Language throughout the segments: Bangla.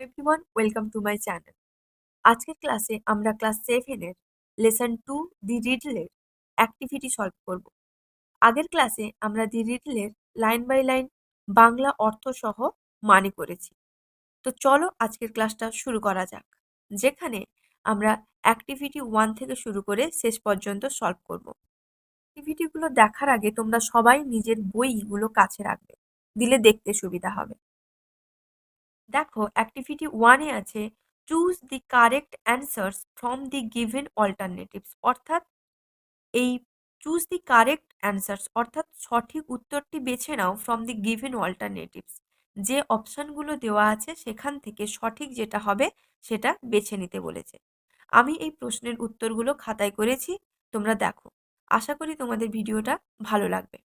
Everyone welcome to my channel. আজকের ক্লাসে আমরা ক্লাস 7 এর লেসন 2 দি রিডলের অ্যাক্টিভিটি সলভ করব। আগের ক্লাসে আমরা দি রিডলের লাইন বাই লাইন বাংলা অর্থ সহ মানে করেছি। তো চলো আজকের ক্লাসটা শুরু করা যাক, যেখানে আমরা অ্যাক্টিভিটি 1 থেকে শুরু করে শেষ পর্যন্ত সলভ করব। অ্যাক্টিভিটিগুলো দেখার আগে তোমরা সবাই নিজের বইগুলো কাছে রাখবে, দিলে দেখতে সুবিধা হবে। দেখো অ্যাক্টিভিটি 1 এ আছে choose the correct answers from the given alternatives, অর্থাৎ এই চুজ দি কারেক্ট অ্যান্সার্স অর্থাৎ সঠিক উত্তরটি বেছে নাও ফ্রম দি গিভেন অল্টারনেটিভস, যে অপশনগুলো দেওয়া আছে সেখান থেকে সঠিক যেটা হবে সেটা বেছে নিতে বলেছে। আমি এই প্রশ্নের উত্তরগুলো খাতায় করেছি, তোমরা দেখো। আশা করি তোমাদের ভিডিওটা ভালো লাগবে।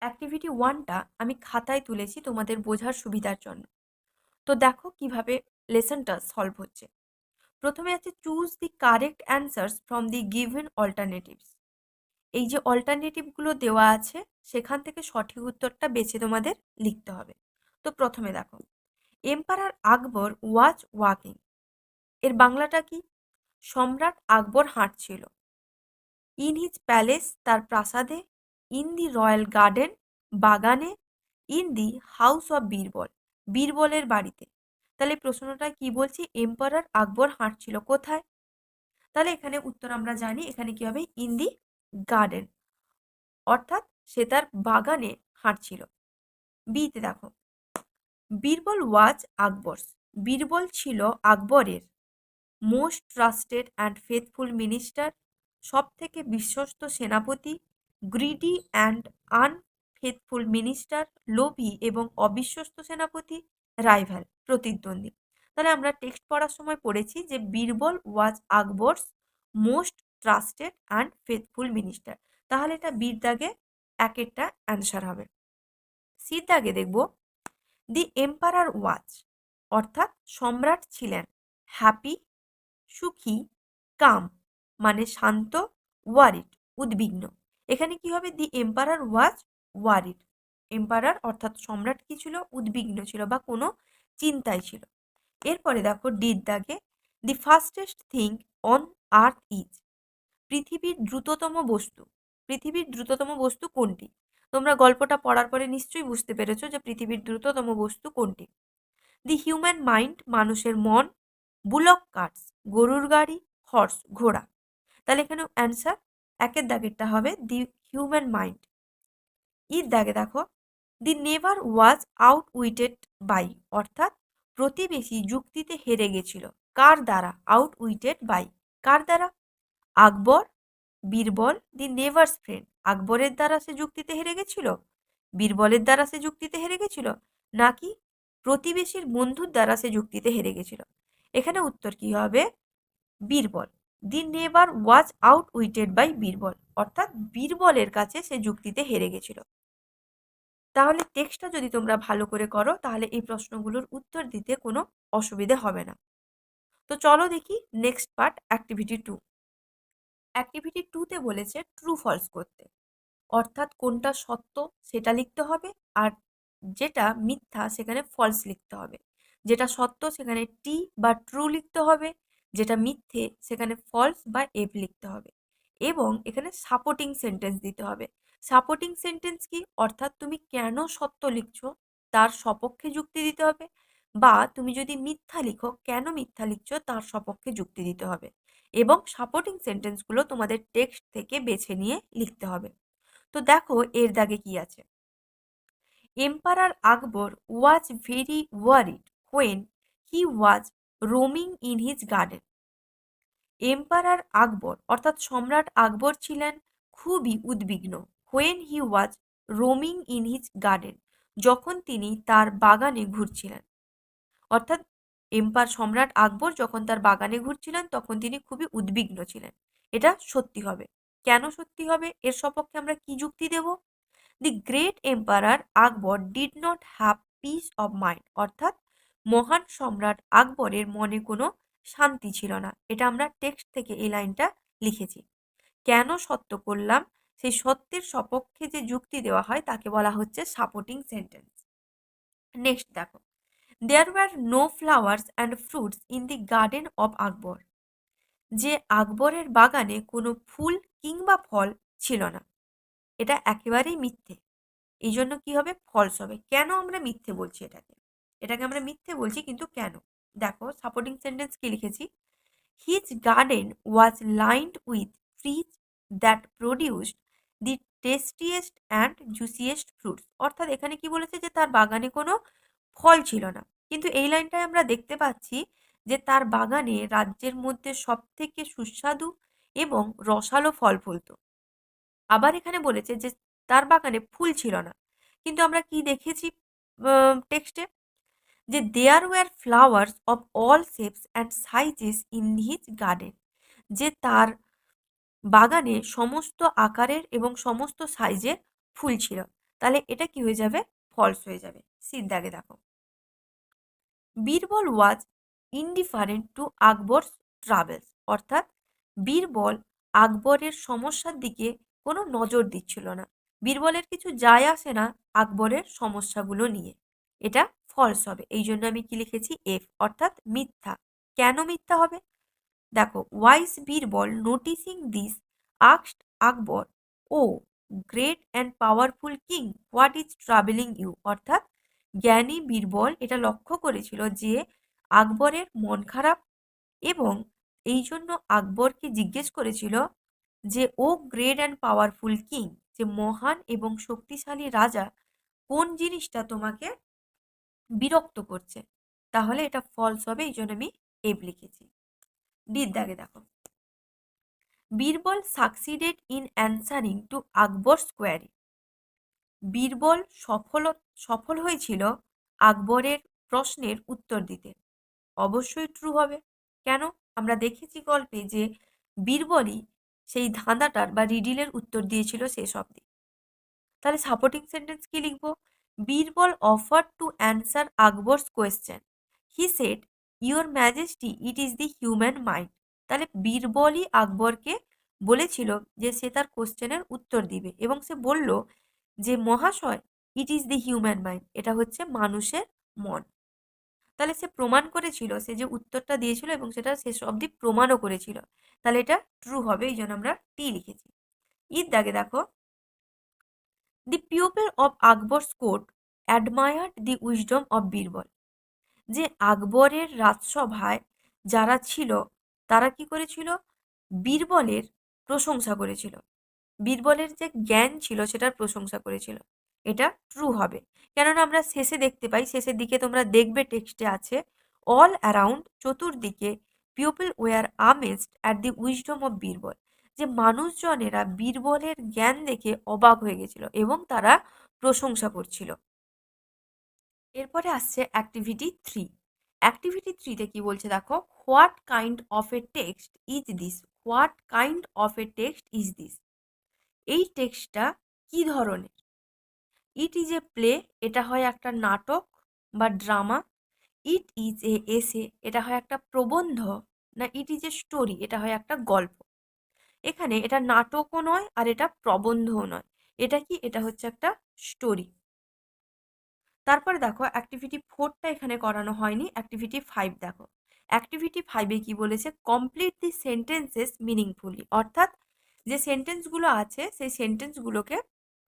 অ্যাক্টিভিটি 1টা আমি খাতায় তুলেছি তোমাদের বোঝার সুবিধার জন্য। তো দেখো কিভাবে লেসনটা সলভ হচ্ছে। প্রথমে আছে choose the correct answers from the given alternatives. এই যে অল্টারনেটিভগুলো দেওয়া আছে সেখান থেকে সঠিক উত্তরটা বেছে তোমাদের লিখতে হবে। তো প্রথমে দেখো, এম্পারার আকবর ওয়াজ ওয়াকিং, এর বাংলাটা কি? সম্রাট আকবর হাঁটছিল। ইন হিজ প্যালেস, তার প্রাসাদে। ইন দি রয়্যাল গার্ডেন, বাগানে। In the house of Birbal, বীরবলের বাড়িতে। তাহলে প্রশ্নটা কি বলছি? এম্পারার আকবর হাঁটছিল কোথায়? তাহলে এখানে উত্তর আমরা জানি, এখানে কি হবে? ইন দি গার্ডেন, অর্থাৎ সে তার বাগানে হাঁটছিল। বিতে দেখো, বীরবল ওয়াজ আকবরস, বীরবল ছিল আকবরের most trusted and faithful minister, সব থেকে বিশ্বস্ত সেনাপতি। গ্রিডি অ্যান্ড আনফেথফুল মিনিস্টার, লোভী এবং অবিশ্বস্ত সেনাপতি। রাইভাল, প্রতিদ্বন্দ্বী। তাহলে আমরা টেক্সট পড়ার সময় পড়েছি যে Birbal was Akbar's most trusted and faithful minister, তাহলে এটা বীর দাগে একেরটা অ্যান্সার হবে। সি দাগে দেখব দি এম্পারার ওয়াজ, অর্থাৎ সম্রাট ছিলেন হ্যাপি, সুখী, কাম মানে শান্ত, ওয়ারিড উদ্বিগ্ন। এখানে কি হবে? দি এম্পারার ওয়াজ ওয়ারিড, এম্পারার অর্থাৎ সম্রাট কি ছিল? উদ্বিগ্ন ছিল বা কোনো চিন্তায় ছিল। এরপরে দেখো ডির দাগে, দি fastest thing on earth is, পৃথিবীর দ্রুততম বস্তু। পৃথিবীর দ্রুততম বস্তু কোনটি? তোমরা গল্পটা পড়ার পরে নিশ্চয়ই বুঝতে পেরেছো যে পৃথিবীর দ্রুততম বস্তু কোনটি। দি হিউম্যান মাইন্ড, মানুষের মন। বুলক কার্টস, গরুর গাড়ি। হর্স, ঘোড়া। তাহলে এখানে অ্যান্সার একের দাগেরটা হবে দি হিউম্যান মাইন্ড। ইর দাগে দেখো, দি never was outwitted by, অর্থাৎ প্রতিবেশী যুক্তিতে হেরে গেছিল। কার দ্বারা? আউট উইটেড বাই, কার দ্বারা? আকবর, বীরবল। দি নেভার্স ফ্রেন্ড, আকবরের দ্বারা সে যুক্তিতে হেরে গেছিল, বীরবলের দ্বারা সে যুক্তিতে হেরে গেছিল, নাকি প্রতিবেশীর বন্ধুর দ্বারা সে যুক্তিতে হেরে গেছিল? এখানে উত্তর কি হবে? Birbal. The never was outwitted by Birbal, অর্থাৎ বীরবলের কাছে সে যুক্তিতে হেরে গেছিল। তাহলে টেক্সটটা যদি তোমরা ভালো করে করো তাহলে এই প্রশ্নগুলোর উত্তর দিতে কোনো অসুবিধে হবে না। তো চলো দেখি নেক্সট পার্ট, অ্যাক্টিভিটি 2। অ্যাক্টিভিটি 2তে বলেছে ট্রু ফলস করতে, অর্থাৎ কোনটা সত্য সেটা লিখতে হবে, আর যেটা মিথ্যা সেখানে ফলস লিখতে হবে। যেটা সত্য সেখানে টি বা ট্রু লিখতে হবে, যেটা মিথ্যে সেখানে ফলস বা এফ লিখতে হবে। এবং এখানে সাপোর্টিং সেন্টেন্স দিতে হবে। সাপোর্টিং সেন্টেন্স কি? অর্থাৎ তুমি কেন সত্য লিখছো তার সপক্ষে যুক্তি দিতে হবে, বা তুমি যদি মিথ্যা লিখো কেন মিথ্যা লিখছো তার সপক্ষে যুক্তি দিতে হবে। এবং সাপোর্টিং সেন্টেন্সগুলো তোমাদের টেক্সট থেকে বেছে নিয়ে লিখতে হবে। তো দেখো এর দাগে কি আছে। Emperor Akbar was very worried when he was roaming in his garden. Emperor Akbar অর্থাৎ সম্রাট আকবর ছিলেন খুবই উদ্বিগ্ন। When he was roaming in his garden, যখন তিনি তার বাগানে ঘুরছিলেন। অর্থাৎ সম্রাট আকবর যখন তার বাগানে ঘুরছিলেন তখন তিনি খুবই উদ্বিগ্ন ছিলেন। এটা সত্যি হবে। কেন সত্যি হবে? এর সপক্ষে আমরা কি যুক্তি দেব? The great emperor Akbar did not have peace of mind, অর্থাৎ মহান সম্রাট আকবরের মনে কোনো শান্তি ছিল না। এটা আমরা টেক্সট থেকে এই লাইনটা লিখেছি। কেন সত্য করলাম সেই সত্যের সপক্ষে যে যুক্তি দেওয়া হয় তাকে বলা হচ্ছে সাপোর্টিং সেন্টেন্স। নেক্সট দেখো, there were no flowers and fruits in the garden of Akbar. যে আকবরের বাগানে কোনো ফুল কিংবা ফল ছিল না, এটা একেবারেই মিথ্যে। এই জন্য কি হবে? ফলস হবে। কেন আমরা মিথ্যে বলছি এটাকে? এটাকে আমরা মিথ্যে বলছি, কিন্তু কেন? দেখো সাপোর্টিং সেন্টেন্স কি লিখেছি। His garden was lined with trees that produced the tastiest and juiciest fruits. অর্থাৎ এখানে কি বলেছে যে তার বাগানে কোনো ফল ছিল না, কিন্তু এই লাইনটায় আমরা দেখতে পাচ্ছি যে তার বাগানে রাজ্যের মধ্যে সব থেকে সুস্বাদু এবং রসালো ফল ফলতো। আবার এখানে বলেছে যে তার বাগানে ফুল ছিল না, কিন্তু আমরা কি দেখেছি টেক্সটে? যে there were flowers of all shapes and sizes in his garden. যে তার বাগানে সমস্ত আকারের এবং সমস্ত সাইজের ফুল ছিল। তাহলে এটা কি হয়ে যাবে? ফলস হয়ে যাবে। সির দাগে দেখো, বীরবল ওয়াজ ইনডিফারেন্ট টু আকবরস ট্রাভেলস। অর্থাৎ বীরবল আকবরের সমস্যার দিকে কোনো নজর দিচ্ছিল না। বীরবলের কিছু যায় আসে না আকবরের সমস্যাগুলো নিয়ে। এটা ফলস হবে। এই জন্য আমি কি লিখেছি? এফ, অর্থাৎ মিথ্যা। কেন মিথ্যা হবে? দেখো, wise Birbal noticing this asked Akbar, o great and powerful king, what is travelling you. অর্থাৎ জ্ঞানী বীরবল এটা লক্ষ্য করেছিল যে আকবরের মন খারাপ, এবং এই জন্য আকবরকে জিজ্ঞেস করেছিল যে ও গ্রেট অ্যান্ড পাওয়ারফুল কিং, যে মহান এবং শক্তিশালী রাজা, কোন জিনিসটা তোমাকে বিরক্ত করছে? তাহলে এটা ফলস হবে। এই জন্য আমি এফ লিখেছি। ডির দাগে দেখো, Birbal succeeded in answering to Akbar's query. Birbal সফল হয়েছিল আকবরের প্রশ্নের উত্তর দিতে। অবশ্যই ট্রু হবে। কেন? আমরা দেখেছি গল্পে যে বীরবলই সেই ধাঁধাটার বা রিডিলের উত্তর দিয়েছিল শেষ অবধি। তাহলে সাপোর্টিং সেন্টেন্স কি লিখবো? Birbal offer to answer Akbar's question, he said, your majesty, it is the human mind. তাহলে বীরবলই আকবরকে বলেছিল যে সে তার কোশ্চেনের উত্তর দিবে, এবং সে বলল যে মহাশয়, ইট ইজ দি হিউম্যান মাইন্ড, এটা হচ্ছে মানুষের মন। তাহলে সে প্রমাণ করেছিল, সে যে উত্তরটা দিয়েছিল এবং সেটা শেষ অবধি প্রমাণও করেছিল। তাহলে এটা ট্রু হবে। এই জন্য আমরা টি লিখেছি। ঈদ দাগে দেখো, the people of Akbar's court admired the wisdom of Birbal. যে আকবরের রাজসভায় যারা ছিল তারা কি করেছিল? বীরবলের প্রশংসা করেছিল। বীরবলের যে জ্ঞান ছিল সেটার প্রশংসা করেছিল। এটা ট্রু হবে। কেননা আমরা শেষে দেখতে পাই, শেষের দিকে তোমরা দেখবে টেক্সটে আছে, অল অ্যারাউন্ড, চতুর্দিকে, people were amazed at the wisdom of Birbal. যে মানুষজনেরা বীরবলের জ্ঞান দেখে অবাক হয়ে গেছিল এবং তারা প্রশংসা করছিল। এরপরে আসছে অ্যাক্টিভিটি 3। অ্যাক্টিভিটি 3তে কি বলছে দেখো, what kind of A text is this. What kind of A text is this. এই টেক্সটটা কি ধরনের? ইট ইজ এ প্লে, এটা হয় একটা নাটক বা ড্রামা। ইট ইজ এ এসে, এটা হয় একটা প্রবন্ধ। না ইট ইজ এ স্টোরি, এটা হয় একটা গল্প। এখানে এটা নাটকও নয় আর এটা প্রবন্ধও নয়। এটা কি? এটা হচ্ছে একটা স্টোরি। তারপরে দেখো অ্যাক্টিভিটি 4টা এখানে করানো হয়নি। অ্যাক্টিভিটি 5 দেখো। অ্যাক্টিভিটি 5-এ কি বলেছে? Complete the sentences meaningfully. অর্থাৎ যে সেন্টেন্সগুলো আছে সেই সেন্টেন্সগুলোকে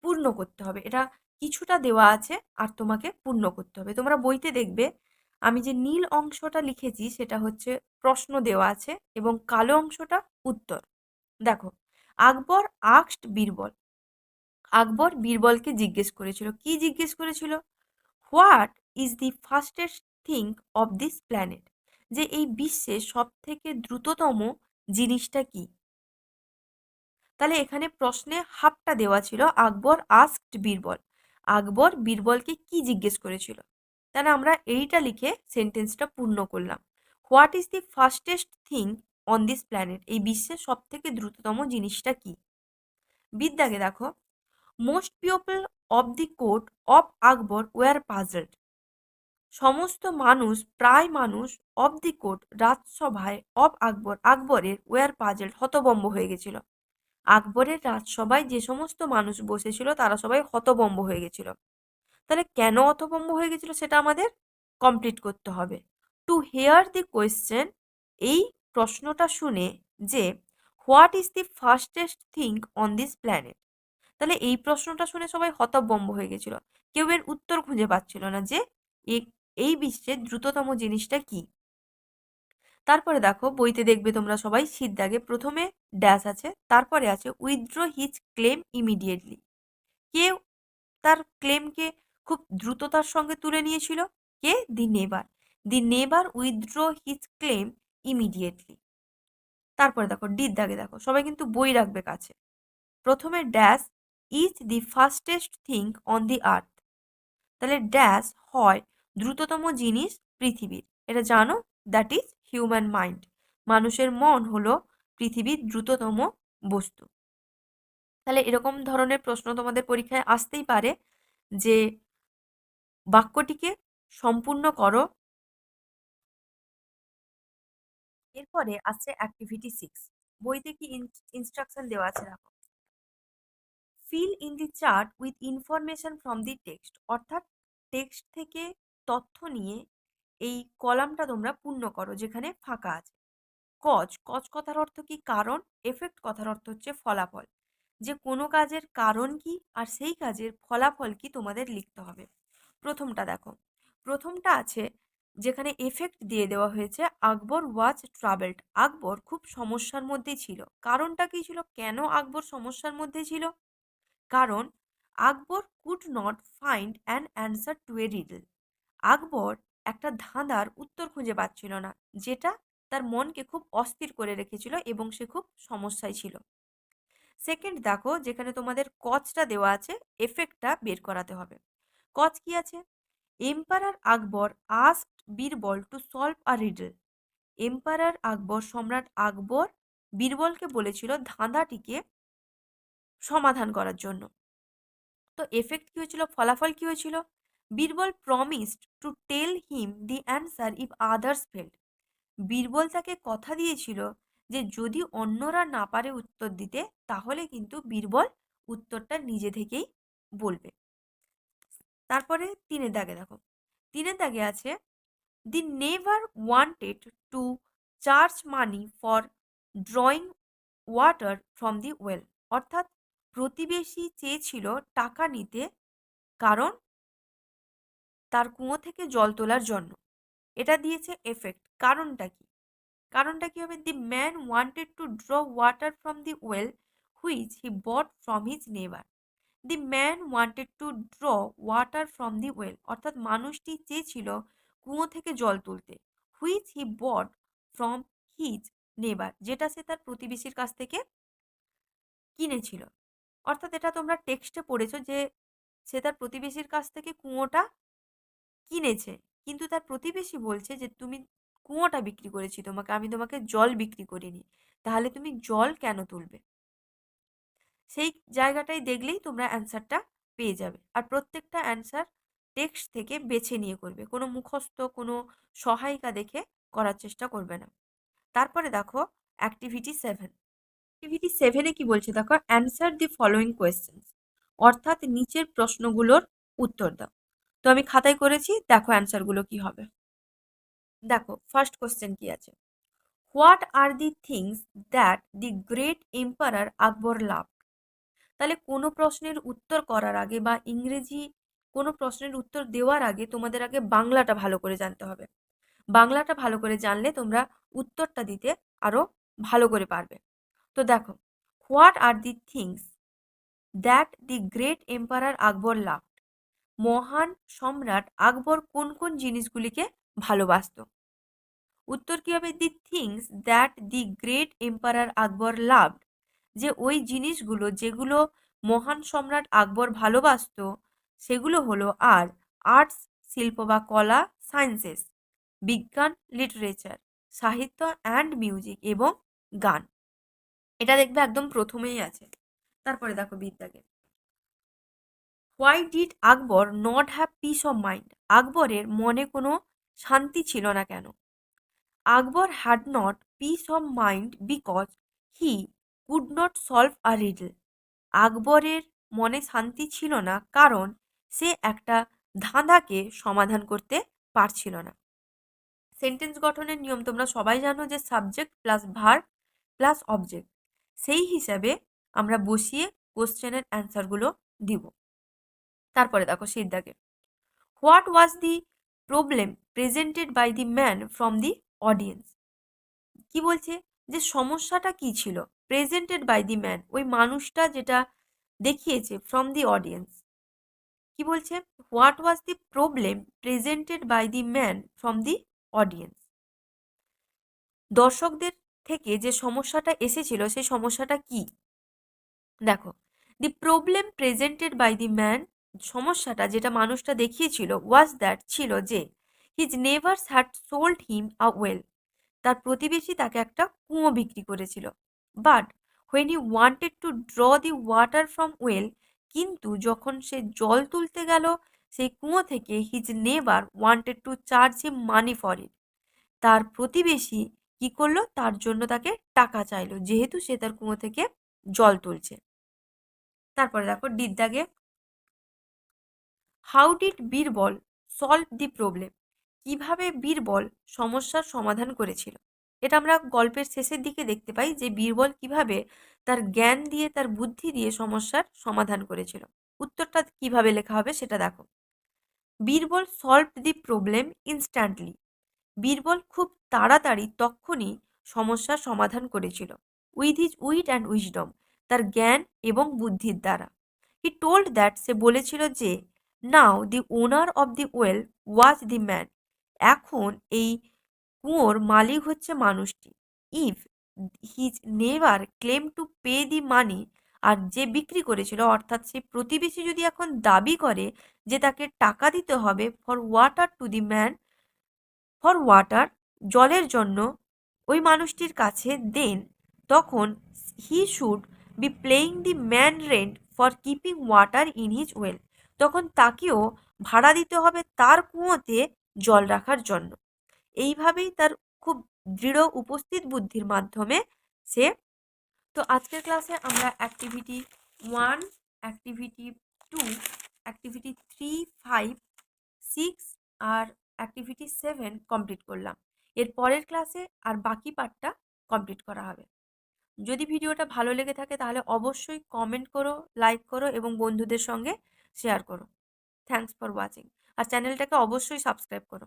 পূর্ণ করতে হবে। এটা কিছুটা দেওয়া আছে আর তোমাকে পূর্ণ করতে হবে। তোমরা বইতে দেখবে আমি যে নীল অংশটা লিখেছি সেটা হচ্ছে প্রশ্ন দেওয়া আছে এবং কালো অংশটা উত্তর। দেখো, আকবর আস্কড বীরবল। আকবর বীরবলকে জিজ্ঞেস করেছিল। কি জিজ্ঞেস করেছিল? What is the fastest thing of this planet. যে এই বিশ্বে সব থেকে দ্রুততম জিনিসটা কি? তাহলে এখানে প্রশ্নে হাফটা দেওয়া ছিল, আকবর আস্কড বীরবল। আকবর বীরবলকে কি জিজ্ঞেস করেছিল? তাহলে আমরা এইটা লিখে সেন্টেন্সটা পূর্ণ করলাম। What is the fastest thing on this planet. এই বিশ্বের সব থেকে দ্রুততম জিনিসটা কি? বিদ্যাকে দেখো, most people of the court of Akbar were puzzled. সমস্ত মানুষ, প্রায় মানুষ, অফ দি কোর্ট, রাজসভায়, অফ আকবর, আকবরের, ওয়ার পাজলড, হতবম্ব হয়ে গেছিল। আকবরের রাজসভায় যে সমস্ত মানুষ বসেছিল তারা সবাই হতবম্ব হয়ে গেছিল। তাহলে কেন হতবম্ব হয়ে গেছিল সেটা আমাদের কমপ্লিট করতে হবে। টু হেয়ার দি কোয়েশ্চেন, এই প্রশ্নটা শুনে যে what is the fastest thing on this planet. তাহলে এই প্রশ্নটা শুনে সবাই হতভম্ব হয়ে গেছিল। কেউ এর উত্তর খুঁজে পাচ্ছিল না যে এই বিশ্বের দ্রুততম জিনিসটা কি। তারপরে দেখো বইতে দেখবে তোমরা সবাই শীত দাগে প্রথমে ড্যাশ আছে, তারপরে আছে উইথড্র হিজ ক্লেম ইমিডিয়েটলি। কে তার ক্লেমকে খুব দ্রুততার সঙ্গে তুলে নিয়েছিল? কে? দি নেবার। দি নেবার উইথড্র হিজ ক্লেম ইমিডিয়েটলি। তারপরে দেখো ডির দাগে দেখো সবাই কিন্তু বই রাখবে কাছে। প্রথমে dash is the fastest thing on the earth. তাহলে ড্যাশ হয় দ্রুততম জিনিস পৃথিবীর। এটা জানো, দ্যাট ইজ হিউম্যান মাইন্ড। মানুষের মন হলো পৃথিবীর দ্রুততম বস্তু। তাহলে এরকম ধরনের প্রশ্ন তোমাদের পরীক্ষায় আসতেই পারে যে বাক্যটিকে সম্পূর্ণ করো। এরপরে আসছে অ্যাক্টিভিটি 6। বইতে কি ইনস্ট্রাকশন দেওয়া আছে দেখো। Fill in the chart with information from the text. অর্থাৎ টেক্সট থেকে তথ্য নিয়ে এই কলামটা তোমরা পূর্ণ করো যেখানে ফাঁকা আছে। কজ, কজ কথার অর্থ কি? কারণ। এফেক্ট কথার অর্থ হচ্ছে ফলাফল। যে কোনো কাজের কারণ কি আর সেই কাজের ফলাফল কি তোমাদের লিখতে হবে। প্রথমটা দেখো, প্রথমটা আছে যেখানে এফেক্ট দিয়ে দেওয়া হয়েছে আকবর ওয়াজ ট্রাভেলড। আকবর খুব সমস্যার মধ্যে ছিল। কারণটা কি ছিল? কেন আকবর সমস্যার মধ্যে ছিল? কারণ Akbar could not find an answer to a riddle. Akbar একটা ধাঁধার উত্তর খুঁজে পাচ্ছিল না, যেটা তার মনকে খুব অস্থির করে রেখেছিল এবং সে খুব সমস্যায় ছিল। সেকেন্ড দেখো, যেখানে তোমাদের কজটা দেওয়া আছে, এফেক্টটা বের করাতে হবে। কজ কি আছে? Emperor Akbar asked Birbal to solve a riddle. Emperor Akbar, সম্রাট আকবর বীরবলকে বলেছিল ধাঁধাটিকে সমাধান করার জন্য। তো এফেক্ট কি হয়েছিল? ফলাফল কি হয়েছিল? Birbal promised to tell him the answer if others failed. Birbal তাকে কথা দিয়েছিল যে যদি অন্যরা না পারে উত্তর দিতে তাহলে কিন্তু বীরবল উত্তরটা নিজে থেকেই বলবে। তারপরে তিনের দাগে দেখো, তিনের দাগে আছে the never wanted to charge money for drawing water from the well. অর্থাৎ প্রতিবেশী চেয়েছিল টাকা নিতে, কারণ তার কুয়ো থেকে জল তোলার জন্য। এটা দিয়েছে এফেক্ট। কারণটা কি? কারণটা কি হবে? The man wanted to draw water from the well which he bought from his neighbour. The man wanted to draw water from the well. অর্থাৎ মানুষটি চেয়েছিল কুয়ো থেকে জল তুলতে। Which he bought from his neighbour, যেটা সে তার প্রতিবেশীর কাছ থেকে কিনেছিল। অর্থাৎ এটা তোমরা টেক্সটে পড়েছো যে সে তার প্রতিবেশীর কাছ থেকে কুয়োটা কিনেছে, কিন্তু তার প্রতিবেশী বলছে যে তুমি কুয়োটা বিক্রি করেছি তোমাকে, আমি তোমাকে জল বিক্রি করিনি, তাহলে তুমি জল কেন তুলবে? সেই জায়গাটাই দেখলেই তোমরা অ্যান্সারটা পেয়ে যাবে। আর প্রত্যেকটা অ্যান্সার টেক্সট থেকে বেছে নিয়ে করবে, কোনো মুখস্থ কোনো সহায়িকা দেখে করার চেষ্টা করবে না। তারপরে দেখো অ্যাক্টিভিটি 7। অ্যাক্টিভিটি 7-এ কি বলছে দেখো, অ্যান্সার দি ফলোয়িং কোয়েশ্চেন্স। অর্থাৎ নিচের প্রশ্নগুলোর উত্তর দাও। তো আমি খাতায় করেছি, দেখো অ্যান্সারগুলো কি হবে। দেখো ফার্স্ট কোশ্চেন কি আছে, what are the things that the great emperor Akbar love. তাহলে কোনো প্রশ্নের উত্তর করার আগে বা ইংরেজি কোনো প্রশ্নের উত্তর দেওয়ার আগে তোমাদের আগে বাংলাটা ভালো করে জানতে হবে। বাংলাটা ভালো করে জানলে তোমরা উত্তরটা দিতে আরো ভালো করে পারবে। তো দেখো, what are the things that the great emperor Akbar love. মহান সম্রাট আকবর কোন কোন জিনিসগুলিকে ভালোবাসতো? উত্তর কি হবে? The things that the great emperor Akbar loved. যে ওই জিনিসগুলো যেগুলো মহান সম্রাট আকবর ভালোবাসতো সেগুলো হলো আর আর্টস শিল্প বা কলা, সায়েন্সেস বিজ্ঞান, লিটারেচার সাহিত্য অ্যান্ড মিউজিক এবং গান। এটা দেখবে একদম প্রথমেই আছে। তারপরে দেখো বিদ্যাকে, why did Akbar not have peace of mind. আকবরের মনে কোনো শান্তি ছিল না কেন? Akbar had not peace of mind because he could not solve a riddle. আকবরের মনে শান্তি ছিল না কারণ সে একটা ধাঁধাকে সমাধান করতে পারছিল না। সেন্টেন্স গঠনের নিয়ম তোমরা সবাই জানো যে subject plus verb plus object. সেই হিসাবে আমরা বসিয়ে কোশ্চেনের অ্যান্সারগুলো দিব। তারপরে দেখো সেই দাগে, what was the problem presented by the man from the audience. কি বলছে যে সমস্যাটা কি ছিল, প্রেজেন্টেড বাই দি ম্যান, ওই মানুষটা যেটা দেখিয়েছে, ফ্রম দি অডিয়েন্স। কি বলছে, what was the problem presented by the man from the audience. দর্শকদের থেকে যে সমস্যাটা এসেছিল সেই সমস্যাটা কি। দেখো, the problem presented by the man, সমস্যাটা যেটা মানুষটা দেখিয়েছিল, ওয়াজ দ্যাট, ছিল যে his neighbours had sold him a well, তার প্রতিবেশী তাকে একটা কুয়ো বিক্রি করেছিল। But when he wanted to draw the water from well, কিন্তু যখন সে জল তুলতে গেল সেই কুয়ো থেকে, his never wanted to charge him money for it, তার প্রতিবেশী কি করলো, তার জন্য তাকে টাকা চাইলো, যেহেতু সে তার কুয়ো থেকে জল তুলছে। তারপরে দেখো ডির দাগে, how did Birbal solve the problem, কিভাবে বীরবল সমস্যার সমাধান করেছিল। এটা আমরা গল্পের শেষের দিকে দেখতে পাই যে বীরবল কিভাবে তার জ্ঞান দিয়ে, তার বুদ্ধি দিয়ে সমস্যার সমাধান করেছিল। উত্তরটা কিভাবে লেখা হবে সেটা দেখো, Birbal solve the problem instantly, Birbal খুব তাড়াতাড়ি তক্ষুনি সমস্যার সমাধান করেছিল। With his wheat and wisdom, তার জ্ঞান এবং বুদ্ধির দ্বারা। হি টোল্ড দ্যাট, সে বলেছিল যে, now the owner of the well was the man, এখন এই কুয়োর মালিক হচ্ছে মানুষটি। If his never claim to pay the money, আর যে বিক্রি করেছিল অর্থাৎ সেই প্রতিবেশী যদি এখন দাবি করে যে তাকে টাকা দিতে হবে for water to the man, for water, জলের জন্য ওই মানুষটির কাছে, দেন তখন he should be playing the man rent for keeping water in his well, তখন তাকেও ভাড়া দিতে হবে তার কুয়োতে জল রাখার জন্য। এইভাবেই তার খুব দৃঢ় উপস্থিত বুদ্ধির মাধ্যমে সে। তো আজকের ক্লাসে আমরা অ্যাক্টিভিটি 1, অ্যাক্টিভিটি 2, অ্যাক্টিভিটি 3, 5, 6 আর অ্যাক্টিভিটি 7 কমপ্লিট করলাম। এর পরের ক্লাসে আর বাকি পার্টটা কমপ্লিট করা হবে। যদি ভিডিওটা ভালো লেগে থাকে তাহলে অবশ্যই কমেন্ট করো, লাইক করো এবং বন্ধুদের সঙ্গে শেয়ার করো। Thanks for watching. আর চ্যানেলটাকে অবশ্যই সাবস্ক্রাইব করো।